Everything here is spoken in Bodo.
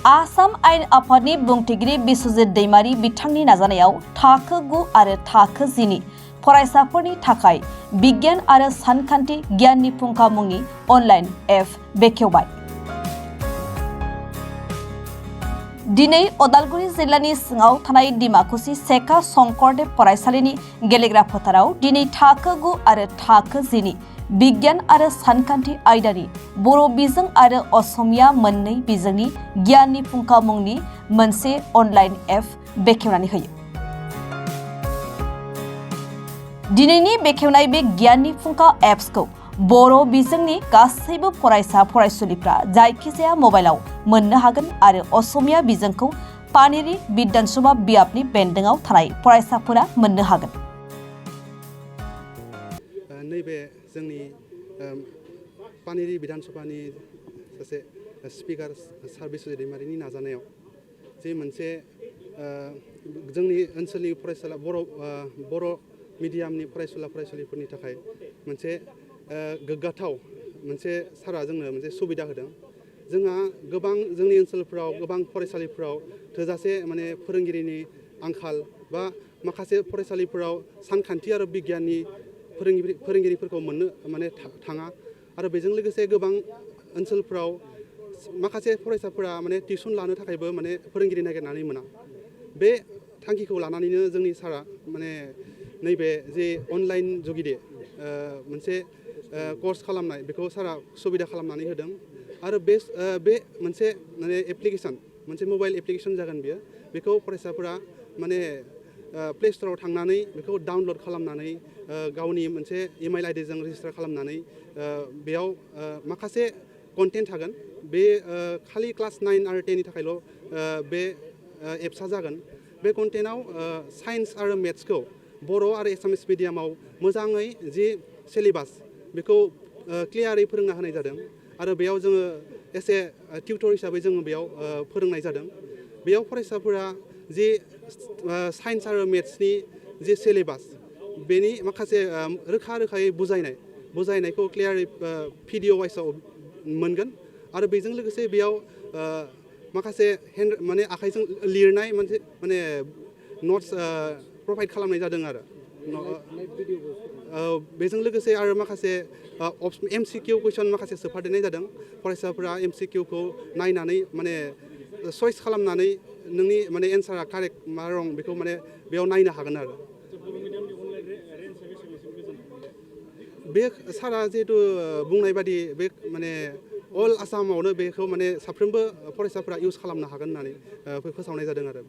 आसाम आयेन आफादनि बुंथिगिरि बिस्वजित दैमारी बिथांनि नाजानायाव थाखो 9 आरो थाखो 10 नि फरायसाफोरनि थाखाय बिगियान आरो सानखान्थि गियाननि फुंखा मुंनि अनलाइन एप बेखेवबाय। दिनै अदालगुरि जिल्लानि सिङाव थानाय डिमाकुसि सेका शंकरदेव फरायसालिनि गेलेग्रा फोथाराव दिनै थाखो 9 आरो थाखो 10 नि बिगियान आरो सानखान्थि आयदानि बर' बिजों आरो असमिया मोननै बिजोंनि गियाननि फुंखा मुंनि मोनसे अनलाइन एप बेखेवनानै होयो। दिनैनि बेखेवनाय बे गियाननि फुंखा एप्सखौ बर' बिजोंनि गासैबो फरायसा फरायसुलिफ्रा जायखिजाया मबाइलाव मोननो हागोन आरो असमिया बिजोंखौ पानेरि बिधानसभा बियाबनि बेन्दोंआव थानाय फरायसाफोरा मोननो हागोन। नैबे जोंनि पानेरि बिधानसभानि सासे स्पिकार सार बिस्वजित दैमारिनि नाजानायाव जे मोनसे जोंनि ओनसोलनि फरायसाला बर' मिडियामनि फरायसुला फरायसुलिफोरनि थाखाय मोनसे गोग्गाथाव मोनसे सारा जोंनो मोनसे सुबिदा होदों। जोंहा गोबां जोंनि ओनसोलफ्राव गोबां फरायसालिफ्राव थोजासे माने फोरोंगिरिनि आंखाल बा माखासे फरायसालिफोराव सानखान्थि आरो बिगियाननि फोरोंगिरिफोरखौ मोननो माने थाङा आरो बेजों लोगोसे गोबां ओनसोलफ्राव माखासे फरायसाफोरा माने टिउसन लानो थाखायबो माने फोरोंगिरि नागिरनानै मोना। बे थांखिखौ लानानैनो जोंनि सारा माने नैबे जे अनलाइन जुगिदे मोनसे कर्स खालामनाय बेखौ सारा सुबिदा खालामनानै होदों आरो बे मोनसे माने एप्लिकेसन मोनसे मबाइल एप्लिकेसन जागोन बियो। बेखौ फरायसाफोरा माने प्ले स्ट'राव थांनानै बेखौ डाउनलड खालामनानै गावनि मोनसे इमेल आइडिजों रेजिस्टार खालामनानै बेयाव माखासे कन्टेन्ट थागोन। बे खालि क्लास 9 आरो 10 नि थाखायल' बे एप्सआ जागोन। बे कन्टेन्टआव साइन्स आरो मेथ्सखौ बर' आरो एसामिस मिडियामाव मोजाङै जि सिलेबास बेखौ क्लियारै फोरोंना होनाय जादों आरो बेयाव जोङो एसे टिउटर हिसाबै जोङो बेयाव फोरोंनाय जादों। बेयाव फरायसाफोरा जि साइन्स आरो मेथ्सनि जि सिलेबास बेनि माखासे रोखायै बुजायनायखौ क्लियारै भिडिअ वाइसआव मोनगोन आरो बेजों लोगोसे बेयाव माखासे माने आखाइजों लिरनाय मोनसे माने नट्स प्रभाइड खालामनाय जादों आरो बेजों लोगोसे आरो माखासे MCQ कुइसन माखासे सोफादेरनाय जादों। फरायसाफोरा MCQखौ नायनानै माने चइस खालामनानै नोंनि माने एन्सारा कारेक्ट मा रं बेखौ माने बेयाव नायनो हागोन आरो। बे सारा जिहेतु बुंनाय बादि बे माने अल आसामावनो बेखौ माने साफ्रोमबो फरायसाफोरा इउज खालामनो हागोन होननानै फोसावनाय जादों आरो।